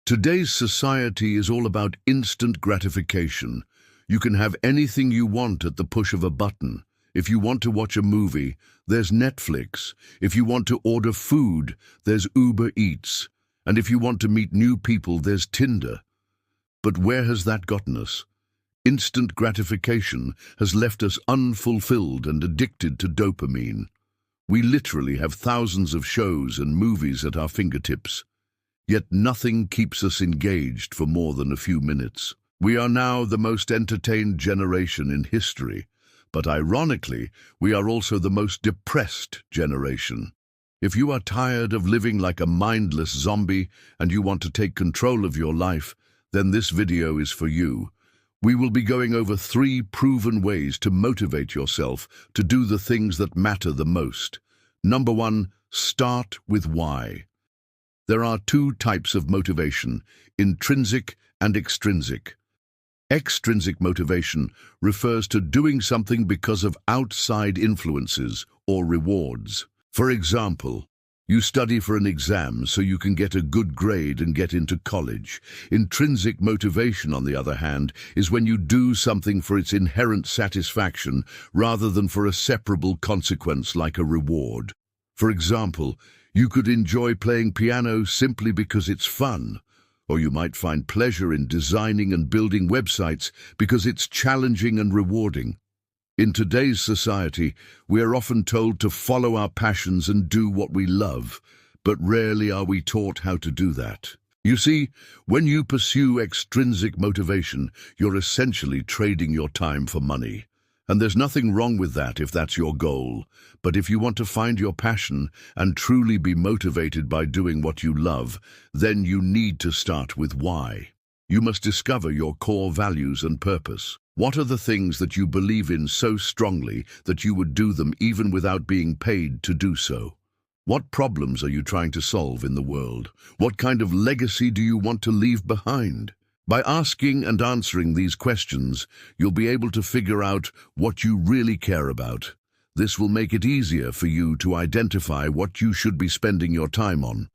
Today's society is all about instant gratification. You can have anything you want at the push of a button. If you want to watch a movie, there's Netflix. If you want to order food, there's Uber Eats. And if you want to meet new people, there's Tinder. But where has that gotten us? Instant gratification has left us unfulfilled and addicted to dopamine. We literally have thousands of shows and movies at our fingertips. Yet nothing keeps us engaged for more than a few minutes. We are now the most entertained generation in history, but ironically, we are also the most depressed generation. If you are tired of living like a mindless zombie and you want to take control of your life, then this video is for you. We will be going over 3 proven ways to motivate yourself to do the things that matter the most. Number 1, start with why. There are 2 types of motivation, intrinsic and extrinsic. Extrinsic motivation refers to doing something because of outside influences or rewards. For example, you study for an exam so you can get a good grade and get into college. Intrinsic motivation, on the other hand, is when you do something for its inherent satisfaction rather than for a separable consequence like a reward. For example, you could enjoy playing piano simply because it's fun, or you might find pleasure in designing and building websites because it's challenging and rewarding. In today's society, we are often told to follow our passions and do what we love, but rarely are we taught how to do that. You see, when you pursue extrinsic motivation, you're essentially trading your time for money. And there's nothing wrong with that if that's your goal. But if you want to find your passion and truly be motivated by doing what you love, then you need to start with why. You must discover your core values and purpose. What are the things that you believe in so strongly that you would do them even without being paid to do so? What problems are you trying to solve in the world? What kind of legacy do you want to leave behind? By asking and answering these questions, you'll be able to figure out what you really care about. This will make it easier for you to identify what you should be spending your time on.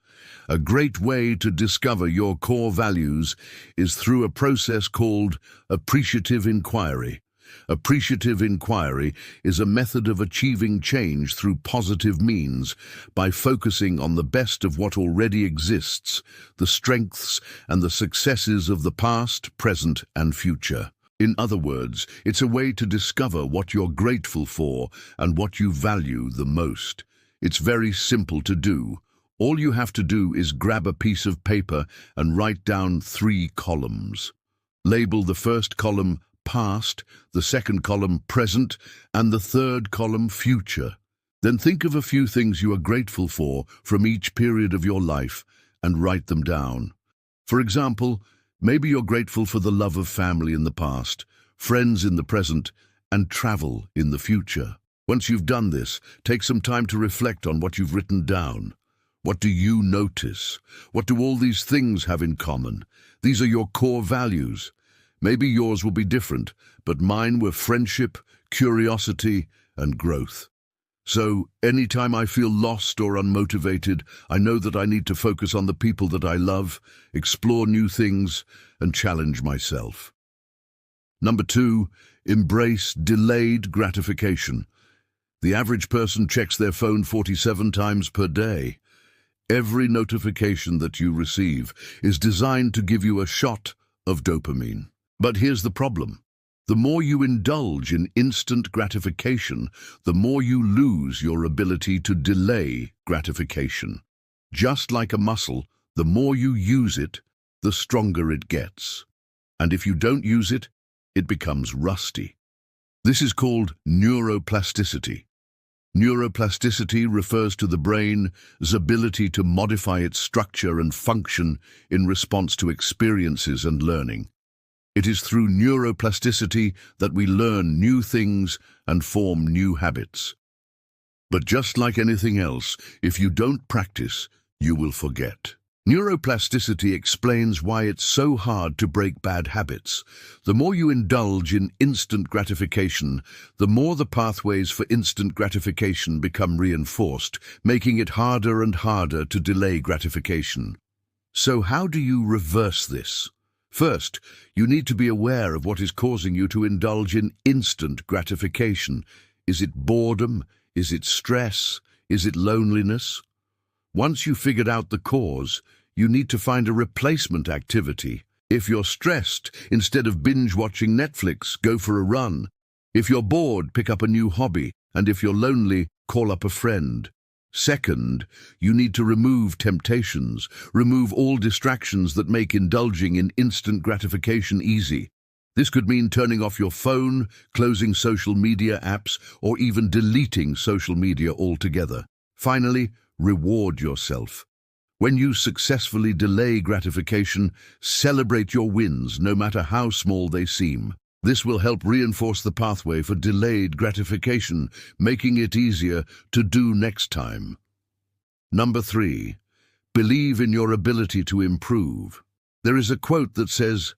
A great way to discover your core values is through a process called appreciative inquiry. Appreciative inquiry is a method of achieving change through positive means by focusing on the best of what already exists, the strengths and the successes of the past, present, and future. In other words, it's a way to discover what you're grateful for and what you value the most. It's very simple to do. All you have to do is grab a piece of paper and write down 3 columns. Label the first column past, the second column present, and the third column future. Then think of a few things you are grateful for from each period of your life and write them down. For example, maybe you're grateful for the love of family in the past, friends in the present, and travel in the future. Once you've done this, take some time to reflect on what you've written down. What do you notice? What do all these things have in common? These are your core values. Maybe yours will be different, but mine were friendship, curiosity, and growth. So, anytime I feel lost or unmotivated, I know that I need to focus on the people that I love, explore new things, and challenge myself. Number 2, embrace delayed gratification. The average person checks their phone 47 times per day. Every notification that you receive is designed to give you a shot of dopamine. But here's the problem. The more you indulge in instant gratification, the more you lose your ability to delay gratification. Just like a muscle, the more you use it, the stronger it gets. And if you don't use it, it becomes rusty. This is called neuroplasticity. Neuroplasticity refers to the brain's ability to modify its structure and function in response to experiences and learning. It is through neuroplasticity that we learn new things and form new habits. But just like anything else, if you don't practice, you will forget. Neuroplasticity explains why it's so hard to break bad habits. The more you indulge in instant gratification, the more the pathways for instant gratification become reinforced, making it harder and harder to delay gratification. So how do you reverse this? First, you need to be aware of what is causing you to indulge in instant gratification. Is it boredom? Is it stress? Is it loneliness? Once you've figured out the cause, you need to find a replacement activity. If you're stressed, instead of binge-watching Netflix, go for a run. If you're bored, pick up a new hobby. And if you're lonely, call up a friend. Second, you need to remove temptations. Remove all distractions that make indulging in instant gratification easy. This could mean turning off your phone, closing social media apps, or even deleting social media altogether. Finally, reward yourself. When you successfully delay gratification, celebrate your wins, no matter how small they seem. This will help reinforce the pathway for delayed gratification, making it easier to do next time. Number 3, believe in your ability to improve. There is a quote that says,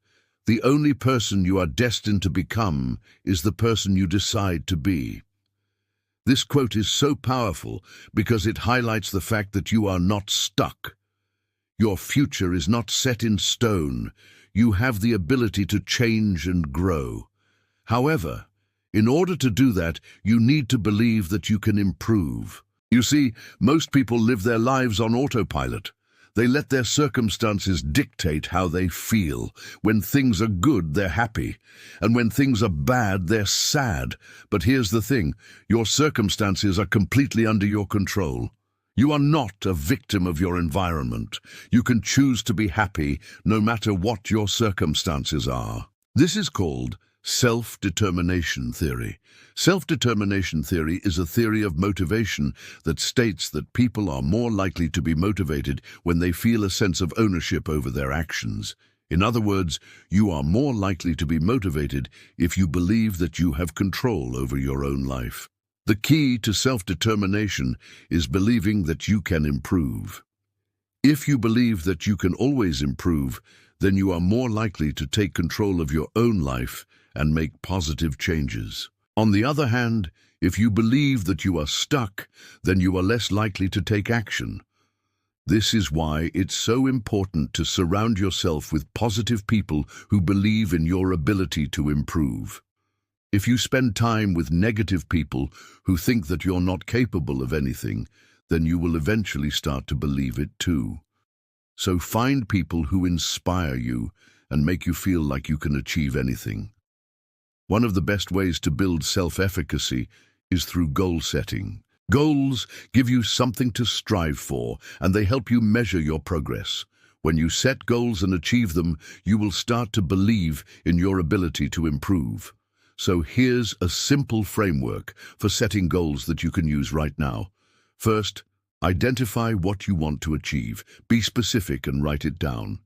"The only person you are destined to become is the person you decide to be." This quote is so powerful because it highlights the fact that you are not stuck. Your future is not set in stone. You have the ability to change and grow. However, in order to do that, you need to believe that you can improve. You see, most people live their lives on autopilot. They let their circumstances dictate how they feel. When things are good, they're happy. And when things are bad, they're sad. But here's the thing, your circumstances are completely under your control. You are not a victim of your environment. You can choose to be happy no matter what your circumstances are. This is called self-determination theory. Self-determination theory is a theory of motivation that states that people are more likely to be motivated when they feel a sense of ownership over their actions. In other words, you are more likely to be motivated if you believe that you have control over your own life. The key to self-determination is believing that you can improve. If you believe that you can always improve, then you are more likely to take control of your own life and make positive changes. On the other hand, if you believe that you are stuck, then you are less likely to take action. This is why it's so important to surround yourself with positive people who believe in your ability to improve. If you spend time with negative people who think that you're not capable of anything, then you will eventually start to believe it too. So find people who inspire you and make you feel like you can achieve anything. One of the best ways to build self-efficacy is through goal setting. Goals give you something to strive for, and they help you measure your progress. When you set goals and achieve them, you will start to believe in your ability to improve. So here's a simple framework for setting goals that you can use right now. First, identify what you want to achieve. Be specific and write it down.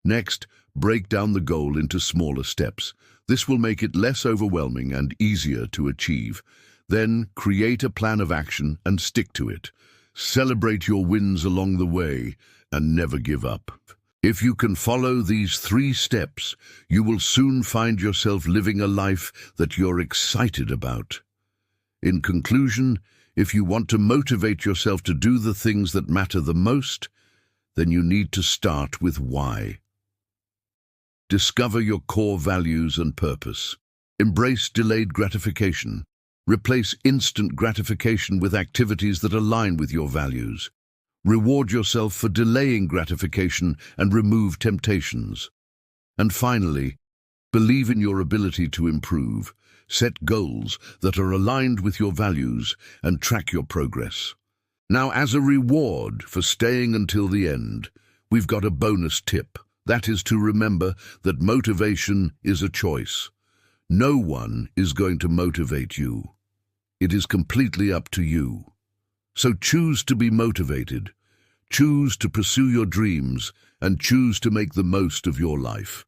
Next, break down the goal into smaller steps. This will make it less overwhelming and easier to achieve. Then, create a plan of action and stick to it. Celebrate your wins along the way and never give up. If you can follow these 3 steps, you will soon find yourself living a life that you're excited about. In conclusion, if you want to motivate yourself to do the things that matter the most, then you need to start with why. Discover your core values and purpose. Embrace delayed gratification. Replace instant gratification with activities that align with your values. Reward yourself for delaying gratification and remove temptations. And finally, believe in your ability to improve. Set goals that are aligned with your values and track your progress. Now, as a reward for staying until the end, we've got a bonus tip. That is to remember that motivation is a choice. No one is going to motivate you. It is completely up to you. So choose to be motivated, choose to pursue your dreams, and choose to make the most of your life.